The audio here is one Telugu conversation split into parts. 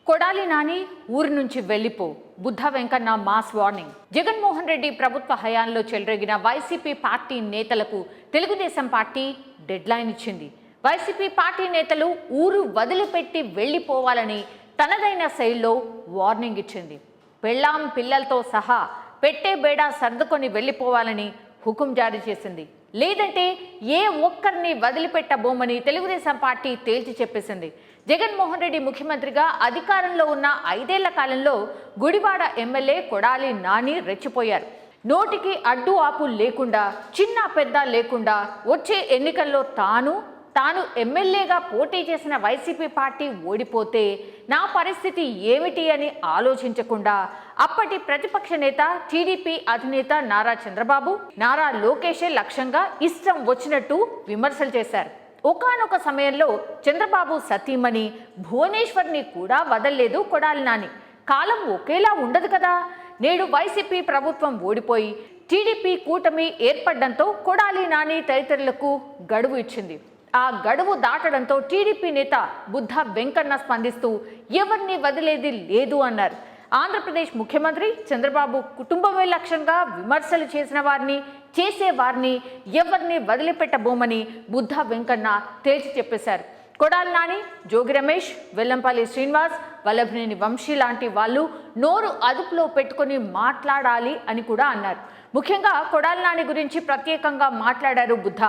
కొడాలి నాని ఊరి నుంచి వెళ్లిపో బుద్ధ వెంకన్న మాస్ వార్నింగ్. జగన్మోహన్ రెడ్డి ప్రభుత్వ హయాంలో చెలరేగిన వైసీపీ పార్టీ నేతలకు తెలుగుదేశం పార్టీ డెడ్ లైన్ ఇచ్చింది. వైసీపీ పార్టీ నేతలు ఊరు వదిలిపెట్టి వెళ్లిపోవాలని తనదైన శైలిలో వార్నింగ్ ఇచ్చింది. పెళ్ళాం పిల్లలతో సహా పెట్టే బేడా సర్దుకొని వెళ్లిపోవాలని హుకుం జారీ చేసింది. లేదంటే ఏ ఒక్కరిని వదిలిపెట్టబోమని తెలుగుదేశం పార్టీ తేల్చి చెప్పేసింది. జగన్మోహన్ రెడ్డి ముఖ్యమంత్రిగా అధికారంలో ఉన్న 5 ఏళ్ల కాలంలో గుడివాడ ఎమ్మెల్యే కొడాలి నాని రెచ్చిపోయారు. నోటికి అడ్డు ఆపు లేకుండా, చిన్న పెద్ద లేకుండా వచ్చే ఎన్నికల్లో తాను ఎమ్మెల్యేగా పోటీ చేసిన వైసీపీ పార్టీ ఓడిపోతే నా పరిస్థితి ఏమిటి అని ఆలోచించకుండా అప్పటి ప్రతిపక్ష నేత టీడీపీ అధినేత నారా చంద్రబాబు, నారా లోకేషే లక్ష్యంగా ఇష్టం వచ్చినట్టు విమర్శలు చేశారు. ఒకానొక సమయంలో చంద్రబాబు సతీమణి భువనేశ్వర్ని కూడా వదల్లేదు కొడాలి నాని. కాలం ఒకేలా ఉండదు కదా. నేడు వైసీపీ ప్రభుత్వం ఓడిపోయి టీడీపీ కూటమి ఏర్పడడంతో కొడాలి నాని తదితరులకు గడువు ఇచ్చింది. ఆ గడువు దాటడంతో టీడీపీ నేత బుద్ధ వెంకన్న స్పందిస్తూ ఎవరిని వదిలేది లేదు అన్నారు. ఆంధ్రప్రదేశ్ ముఖ్యమంత్రి చంద్రబాబు కుటుంబమే లక్ష్యంగా విమర్శలు చేసిన వారిని, చేసేవారిని ఎవరిని వదిలిపెట్టబోమని బుద్ధ వెంకన్న తేల్చి చెప్పేశారు. కొడాలి నాని, జోగి రమేష్, వెల్లంపల్లి శ్రీనివాస్, వల్లభనేని వంశీ లాంటి వాళ్ళు నోరు అదుపులో పెట్టుకుని మాట్లాడాలి అని కూడా అన్నారు. ముఖ్యంగా కొడాలి నాని గురించి ప్రత్యేకంగా మాట్లాడారు బుద్ధ.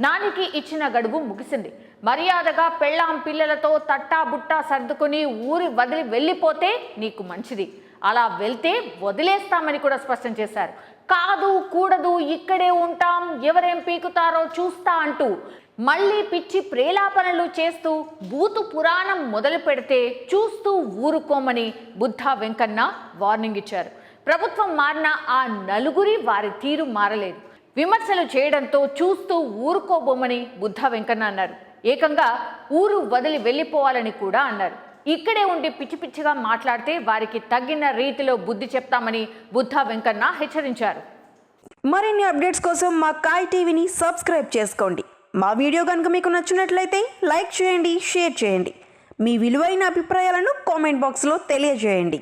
నానికి ఇచ్చిన గడువు ముగిసింది. మర్యాదగా పెళ్ళాం పిల్లలతో తట్టా బుట్టా సర్దుకుని ఊరి వదిలి వెళ్ళిపోతే నీకు మంచిది. అలా వెళ్తే వదిలేస్తామని కూడా స్పష్టం చేశారు. కాదు కూడదు, ఇక్కడే ఉంటాం, ఎవరేం పీకుతారో చూస్తా అంటూ మళ్ళీ పిచ్చి ప్రేలాపనలు చేస్తూ బూతు పురాణం మొదలు పెడితే చూస్తూ ఊరుకోమని బుద్ధ వెంకన్న వార్నింగ్ ఇచ్చారు. ప్రభుత్వం మారిన ఆ నలుగురి వారి తీరు మారలేదు. విమర్శలు చేయడంతో చూస్తూ ఊరుకోబోమని బుద్ధ వెంకన్న అన్నారు. ఏకంగా ఊరు వదిలి వెళ్ళిపోవాలని కూడా అన్నారు. ఇక్కడే ఉండి పిచ్చి పిచ్చిగా మాట్లాడితే వారికి తగిన రీతిలో బుద్ధి చెప్తామని బుద్ధ వెంకన్న హెచ్చరించారు. మరిన్ని అప్డేట్స్ కోసం మా కాయ్ టీవీని సబ్స్క్రైబ్ చేసుకోండి. మా వీడియో కనుక మీకు నచ్చినట్లయితే లైక్ చేయండి, షేర్ చేయండి. మీ విలువైన అభిప్రాయాలను కామెంట్ బాక్స్లో తెలియజేయండి.